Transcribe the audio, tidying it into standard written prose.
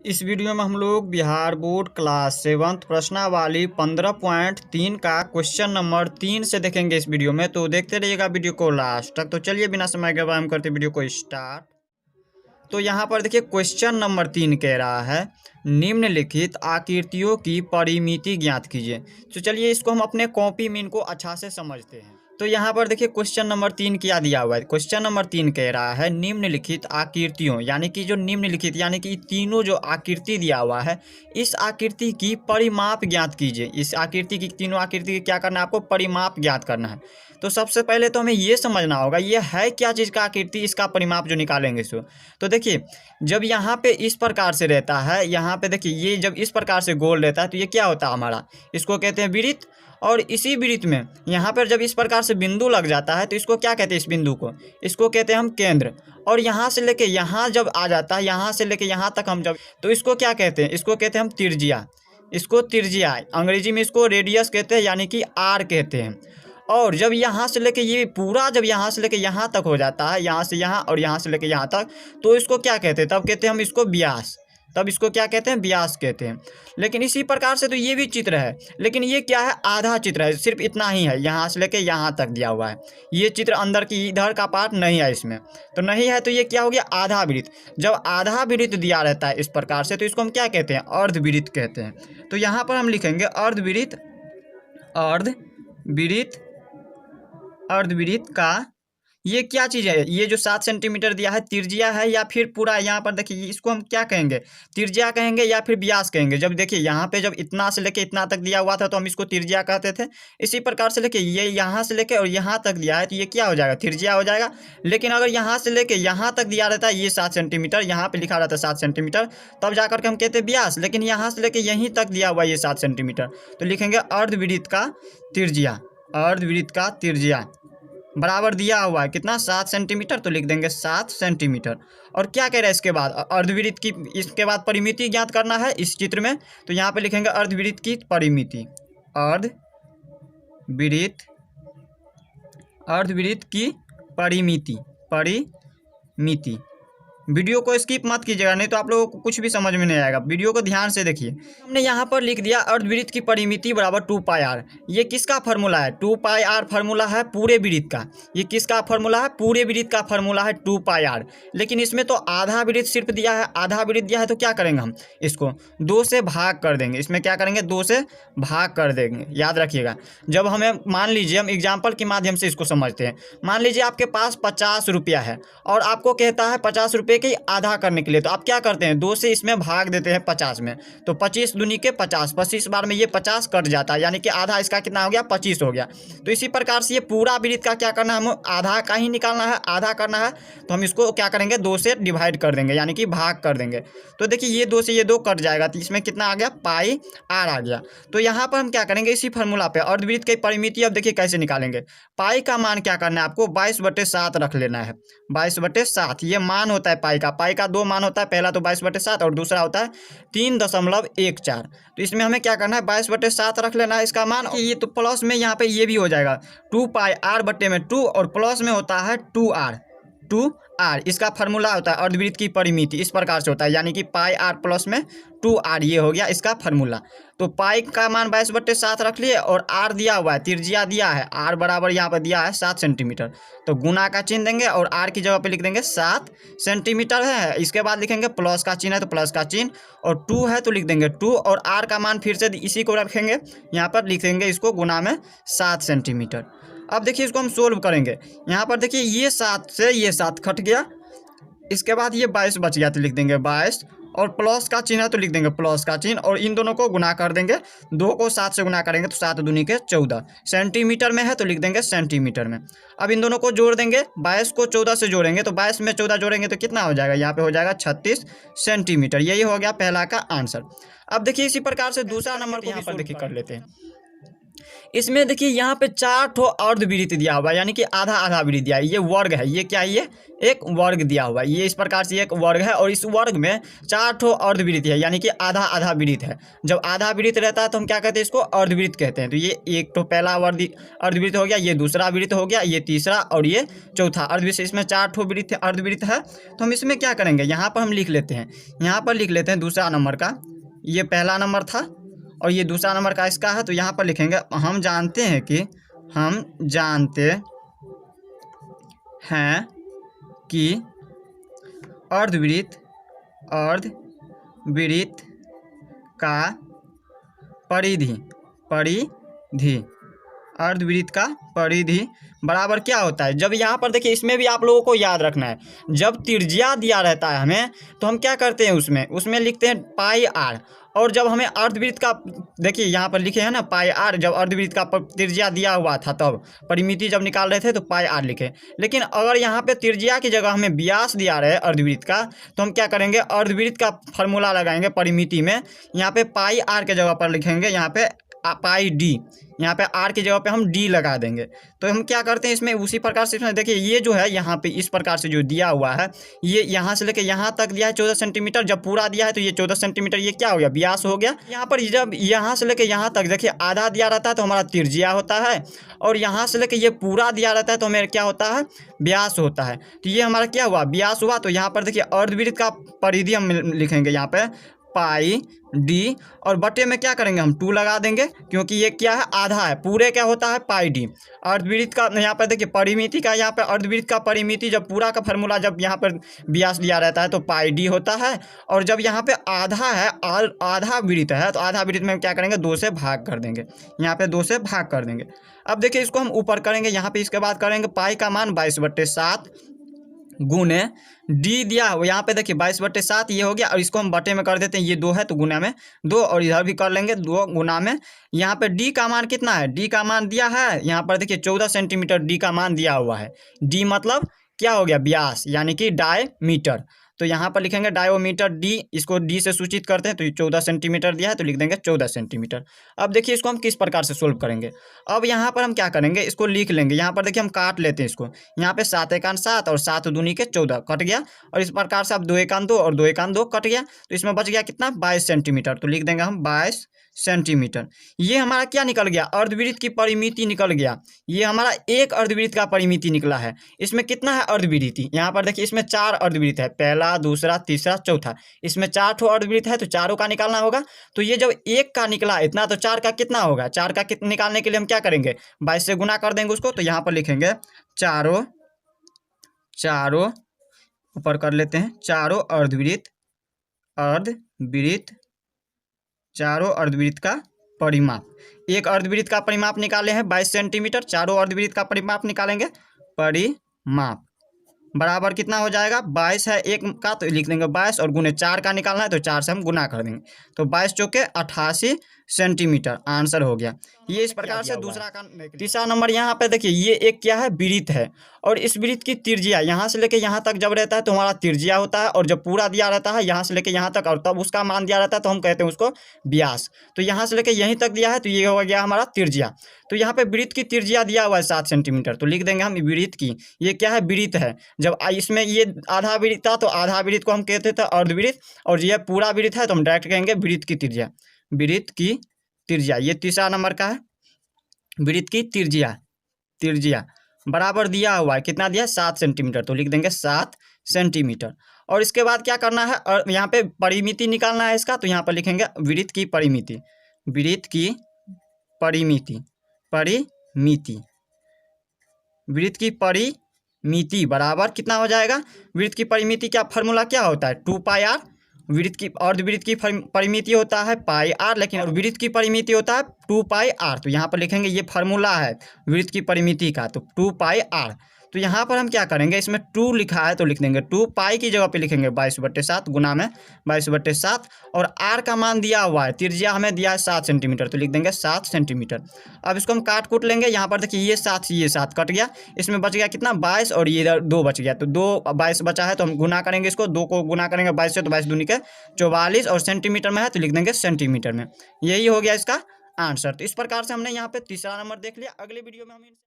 इस वीडियो में हम लोग बिहार बोर्ड क्लास 7th प्रश्नावली 15.3 का क्वेश्चन नंबर 3 से देखेंगे इस वीडियो में। तो देखते रहिएगा वीडियो को लास्ट तक। तो चलिए बिना समय के हम करते वीडियो को स्टार्ट। तो यहाँ पर देखिए क्वेश्चन नंबर 3 कह रहा है निम्नलिखित आकृतियों की परिमिति ज्ञात कीजिए। तो चलिए इसको हम अपने कॉपी में इनको अच्छा से समझते हैं। तो यहाँ पर देखिए क्वेश्चन नंबर 3 क्या दिया हुआ है। क्वेश्चन नंबर 3 कह रहा है निम्नलिखित आकृतियों, यानी कि जो निम्नलिखित यानी कि तीनों जो आकृति दिया हुआ है इस आकृति की परिमाप ज्ञात कीजिए। इस आकृति की तीनों आकृति की क्या करना है, आपको परिमाप ज्ञात करना है। तो सबसे पहले तो हमें ये समझना होगा ये है क्या चीज़ का आकृति, इसका परिमाप जो निकालेंगे इसको। तो देखिए जब यहाँ पे इस प्रकार से रहता है, यहाँ पे देखिए ये जब इस प्रकार से गोल रहता है तो ये क्या होता है हमारा, इसको कहते हैं वृत्त। और इसी वृत्त में यहाँ पर जब इस प्रकार से बिंदु लग जाता है तो इसको क्या कहते हैं, इस बिंदु को इसको कहते हैं हम केंद्र। और यहाँ से लेके यहाँ जब आ जाता है, यहाँ से लेके यहाँ तक हम जब, तो इसको क्या कहते हैं, इसको कहते हैं हम त्रिज्या। इसको त्रिज्या अंग्रेजी में इसको रेडियस कहते हैं, यानी कि आर कहते हैं। और जब यहाँ से लेके ये पूरा जब यहाँ से लेके यहाँ तक हो जाता है, यहाँ से यहाँ और यहाँ से लेके यहाँ तक, तो इसको क्या कहते हैं, तब कहते हैं हम इसको व्यास। तब इसको क्या कहते हैं, व्यास कहते हैं। लेकिन इसी प्रकार से तो ये भी चित्र है, लेकिन ये क्या है, आधा चित्र है, सिर्फ इतना ही है, यहाँ से लेके यहाँ तक दिया हुआ है। ये चित्र अंदर की इधर का पार्ट नहीं है इसमें, तो नहीं है, तो ये क्या हो गया, आधा वृत्त। जब आधा वृत्त दिया रहता है इस प्रकार से तो इसको हम क्या कहते हैं, अर्धवृत्त कहते हैं। तो यहाँ पर हम लिखेंगे अर्धवृत्त। अर्धवृत्त का ये क्या चीज़ है, ये जो 7 सेंटीमीटर दिया है त्रिज्या है, या फिर पूरा यहाँ पर देखिए इसको हम क्या कहेंगे, त्रिज्या कहेंगे या फिर व्यास कहेंगे। जब देखिए यहाँ पे जब इतना से लेके इतना तक दिया हुआ था तो हम इसको त्रिज्या कहते थे। इसी प्रकार से लेके ये यहाँ से लेके और यहाँ तक दिया है तो ये क्या हो जाएगा, त्रिज्या हो जाएगा। लेकिन अगर यहाँ से लेके यहाँ तक दिया रहता है ये 7 सेंटीमीटर, यहाँ पर लिखा रहता है 7 सेंटीमीटर, तब जाकर के हम कहते हैं व्यास। लेकिन यहाँ से लेके यहीं तक दिया हुआ ये 7 सेंटीमीटर, तो लिखेंगे अर्धवृत्त का त्रिज्या। अर्धवृत्त का त्रिज्या बराबर दिया हुआ है कितना, 7 सेंटीमीटर, तो लिख देंगे 7 सेंटीमीटर। और क्या कह रहा है इसके बाद, अर्धवृत्त की इसके बाद परिमिति ज्ञात करना है इस चित्र में। तो यहाँ पे लिखेंगे अर्धवृत्त की परिमिति। अर्धवृत्त की परिमिति। वीडियो को स्किप मत कीजिएगा, नहीं तो आप लोगों को कुछ भी समझ में नहीं आएगा। वीडियो को ध्यान से देखिए। हमने यहाँ पर लिख दिया अर्धवृत्त की परिमिति बराबर 2πr। ये किसका फार्मूला है, 2πr फार्मूला है पूरे वृत्त का। ये किसका फार्मूला है, पूरे वृत्त का फार्मूला है 2πr। लेकिन इसमें तो आधा वृत्त सिर्फ दिया है, आधा वृत्त दिया है, तो क्या करेंगे हम इसको 2 से भाग कर देंगे। इसमें क्या करेंगे, 2 से भाग कर देंगे। याद रखिएगा, जब हमें मान लीजिए हम एग्जाम्पल के माध्यम से इसको समझते हैं। मान लीजिए आपके पास 50 रुपया है और आपको कहता है 50 रुपये के आधा करने के लिए, तो आप क्या करते हैं, 2 से इसमें भाग देते हैं 50 में। तो 25 दूनी के 50, 25 बार में ये 50 कट जाता है, यानी कि आधा इसका कितना हो गया, 25 हो गया। तो इसी प्रकार से ये पूरा वृत्त का क्या करना है, हम आधा का ही निकालना है, आधा करना है, तो हम इसको क्या करेंगे, 2 से डिवाइड कर देंगे, यानी कि भाग कर देंगे। तो देखिए ये 2 से ये 2 कट जाएगा, तो इसमें कितना आ गया, πr आ गया। तो यहाँ पर हम क्या करेंगे, इसी फार्मूला पे अर्धवृत्त की परिमिति अब देखिए कैसे निकालेंगे। पाई का मान क्या करना है आपको, 22/7 रख लेना है। 22/7 ये मान होता है पाई का। पाई का 2 मान होता है, पहला तो 22/7 और दूसरा होता है 3.14। तो इसमें हमें क्या करना है, 22/7 रख लेना है इसका मान। ये तो प्लस में यहाँ पे ये भी हो जाएगा 2πr/2 और प्लस में होता है 2r। इसका फार्मूला होता है अर्धवृत्त की परिमिति, इस प्रकार से होता है, यानी कि πr प्लस में 2r, ये हो गया इसका फार्मूला। तो पाई का मान 22/7 रख लिए और r दिया हुआ है, त्रिज्या दिया है, r बराबर यहाँ पर दिया है 7 सेंटीमीटर। तो गुना का चिन्ह देंगे और r की जगह पे लिख देंगे 7 सेंटीमीटर है। इसके बाद लिखेंगे प्लस का चिन्ह है तो प्लस का चिन्ह, और 2 है तो लिख देंगे 2, और r का मान फिर से इसी को रखेंगे, यहाँ पर लिख देंगे इसको गुना में 7 सेंटीमीटर। अब देखिए इसको हम सोल्व करेंगे। यहाँ पर देखिए ये 7 से ये 7 कट गया, इसके बाद ये 22 बच गया, तो लिख देंगे 22, और प्लस का चिन्ह है तो लिख देंगे प्लस का चिन्ह, और इन दोनों को गुना कर देंगे। 2 को 7 से गुना करेंगे तो 7 दूनी के 14। सेंटीमीटर में है तो लिख देंगे सेंटीमीटर में। अब इन दोनों को जोड़ देंगे, 22 को 14 से जोड़ेंगे तो 22 में 14 जोड़ेंगे तो कितना हो जाएगा, यहाँ पे हो जाएगा 36 सेंटीमीटर। यही हो गया पहला का आंसर। अब देखिए इसी प्रकार से दूसरा नंबर को यहाँ पर देखिए कर लेते हैं। इसमें देखिए यहाँ पे 4 ठो अर्धवृत्त दिया हुआ है, यानी कि आधा आधा वृत्त दिया है। ये वर्ग है, ये क्या है, ये एक वर्ग दिया हुआ है। ये इस प्रकार से एक वर्ग है और इस वर्ग में 4 ठो अर्धवृत्त है, यानी कि आधा आधा वृत्त है। जब आधा वृत्त रहता है तो हम क्या कहते हैं, इसको अर्धवृत्त कहते हैं। तो ये एक तो पहला अर्धवृत्त हो गया, ये दूसरा वृत्त हो गया, ये तीसरा और ये चौथा अर्धवृत्त। इसमें 4 ठो वृत्त अर्धवृत्त है। तो हम इसमें क्या करेंगे, यहाँ पर हम लिख लेते हैं, यहाँ पर लिख लेते हैं दूसरा नंबर का, ये पहला नंबर था और ये दूसरा नंबर का इसका है। तो यहाँ पर लिखेंगे हम जानते हैं कि अर्धवृत्त का परिधि अर्धवृत्त का परिधि बराबर क्या होता है। जब यहाँ पर देखिए, इसमें भी आप लोगों को याद रखना है, जब त्रिज्या दिया रहता है हमें तो हम क्या करते हैं, उसमें लिखते हैं पाई आर। और जब हमें अर्धवृत्त का, देखिए यहाँ पर लिखे हैं ना पाई आर, जब अर्धवृत्त का त्रिज्या दिया हुआ था तब परिमिति जब निकाल रहे थे तो पाई आर लिखे। लेकिन अगर यहाँ पे त्रिज्या की जगह हमें व्यास दिया रहे अर्धवृत्त का, तो हम क्या करेंगे, अर्धवृत्त का फॉर्मूला लगाएंगे परिमिति में। यहाँ पे पाई आर के जगह पर लिखेंगे, यहाँ पे पाई डी, यहाँ पे आर की जगह पे हम डी लगा देंगे। तो हम क्या करते हैं इसमें, उसी प्रकार से इसमें देखिए ये जो है यहाँ पे इस प्रकार से जो दिया हुआ है, ये यहाँ से लेके यहाँ तक दिया है 14 सेंटीमीटर। जब पूरा दिया है तो ये 14 सेंटीमीटर, ये क्या हो गया, व्यास हो गया। यहाँ पर जब यहाँ से लेके यहाँ तक देखिए आधा दिया रहता है तो हमारा त्रिज्या होता है, और यहाँ से लेके ये पूरा दिया रहता है तो हमें क्या होता है, व्यास होता है। तो ये हमारा क्या हुआ, व्यास हुआ। तो यहाँ पर देखिए अर्धवृत्त का परिधि हम लिखेंगे यहाँ पे पाई डी, और बटे में क्या करेंगे, हम 2 लगा देंगे, क्योंकि ये क्या है, आधा है, पूरे क्या होता है पाई डी। अर्धवृत्त का यहाँ पर देखिए परिमिति का, यहाँ पे अर्धवृत्त का परिमिति जब पूरा का फार्मूला जब यहाँ पर व्यास दिया रहता है तो पाई डी होता है। और जब यहाँ पे आधा है, आधा वृत्त है, तो आधा वृत्त में क्या करेंगे, 2 से भाग कर देंगे, यहाँ पे 2 से भाग कर देंगे। अब देखिए इसको हम ऊपर करेंगे, यहाँ पे इसके बाद करेंगे पाई का मान 22/7 गुने डी दिया हो, यहाँ पे देखिए 22/7 ये हो गया, और इसको हम बटे में कर देते हैं, ये 2 है तो गुना में 2, और इधर भी कर लेंगे 2 गुना में। यहाँ पे डी का मान कितना है, डी का मान दिया है यहाँ पर देखिए 14 सेंटीमीटर डी का मान दिया हुआ है। डी मतलब क्या हो गया, व्यास, यानी कि डायमीटर। तो यहाँ पर लिखेंगे डायोमीटर डी, इसको डी से सूचित करते हैं। तो ये 14 सेंटीमीटर दिया है तो लिख देंगे 14 सेंटीमीटर। अब देखिए इसको हम किस प्रकार से सोल्व करेंगे। अब यहाँ पर हम क्या करेंगे, इसको लिख लेंगे। यहाँ पर देखिए हम काट लेते हैं इसको, यहाँ पे 7 एकान 7 और 7 दूनी के 14 कट गया, और इस प्रकार से अब 2 एकान 2 और 2 एकान 2 कट गया। तो इसमें बच गया कितना, 22 सेंटीमीटर। तो लिख देंगे हम 22 सेंटीमीटर। ये हमारा क्या निकल गया, अर्धवृत्त की परिमिति निकल गया। ये हमारा एक अर्धवृत्त का परिमिति निकला है। इसमें कितना है अर्धवृत्ति, यहाँ पर देखिए इसमें 4 अर्धवृत्त है, पहला दूसरा तीसरा चौथा, इसमें 4 ठो अर्धवृत्त है तो चारों का निकालना होगा। तो ये जब एक का निकला इतना, तो 4 का कितना होगा, 4 का कितना निकालने के लिए हम क्या करेंगे, 22 से गुना कर देंगे उसको। तो यहाँ पर लिखेंगे चारों ऊपर कर लेते हैं, चारों अर्धवृत्त चारों अर्धवृत्त का परिमाप। एक अर्धवृत्त का परिमाप निकाले हैं 22 सेंटीमीटर, चारों अर्धवृत्त का परिमाप निकालेंगे, परिमाप बराबर कितना हो जाएगा, 22 है एक का तो लिख देंगे 22, और गुने 4 का निकालना है तो 4 से हम गुना कर देंगे। तो 22 चौके 88 सेंटीमीटर आंसर हो गया। ये इस प्रकार से दूसरा का। तीसरा नंबर यहाँ पे देखिए, ये एक क्या है, वृत्त है, और इस वृत्त की त्रिज्या यहाँ से लेके यहाँ तक जब रहता है तो हमारा त्रिज्या होता है, और जब पूरा दिया रहता है यहाँ से लेके यहाँ तक और तब उसका मान दिया रहता है तो हम कहते हैं उसको व्यास। तो यहाँ से लेके यहीं तक दिया है तो ये हो गया हमारा त्रिज्या। तो यहाँ पे वृत्त की त्रिज्या दिया हुआ है 7 सेंटीमीटर, तो लिख देंगे हम वृत्त की, ये क्या है, वृत्त है। जब इसमें ये आधा वृत्त था तो आधा वृत्त को हम कहते थे अर्धवृत्त, और ये पूरा वृत्त है तो हम डायरेक्ट कहेंगे वृत्त की त्रिज्या, वृत्त की त्रिज्या। ये तीसरा नंबर का है, वृत्त की त्रिज्या बराबर दिया हुआ है, कितना दिया है, 7 सेंटीमीटर, तो लिख देंगे 7 सेंटीमीटर। और इसके बाद क्या करना है, और यहाँ पे परिमिति निकालना है इसका, तो यहाँ पर लिखेंगे वृत्त की परिमिति, वृत्त की परिमिति बराबर कितना हो जाएगा, वृत्त की परिमिति का फॉर्मूला क्या होता है, 2πr। वृत्त की अर्धवृत्त की परिमिति होता है पाई आर, लेकिन वृत्त की परिमिति होता है 2πr। तो यहाँ पर लिखेंगे ये फार्मूला है वृत्त की परिमिति का, तो 2πr। तो यहाँ पर हम क्या करेंगे, इसमें 2 लिखा है तो लिख देंगे 2, पाई की जगह पे लिखेंगे 22/7 गुना में 22/7, और आर का मान दिया हुआ है, त्रिज्या हमें दिया है 7 सेंटीमीटर, तो लिख देंगे 7 सेंटीमीटर। अब इसको हम काट कूट लेंगे, यहाँ पर देखिए ये 7 कट गया, इसमें बच गया कितना 22, और ये इधर 2 बच गया, तो 2 22 बचा है तो हम गुना करेंगे इसको, 2 को गुना करेंगे 22 से तो 22 दूनी के 44, और सेंटीमीटर में है तो लिख देंगे सेंटीमीटर में। यही हो गया इसका आंसर। तो इस प्रकार से हमने यहाँ पे तीसरा नंबर देख लिया। अगले वीडियो में हम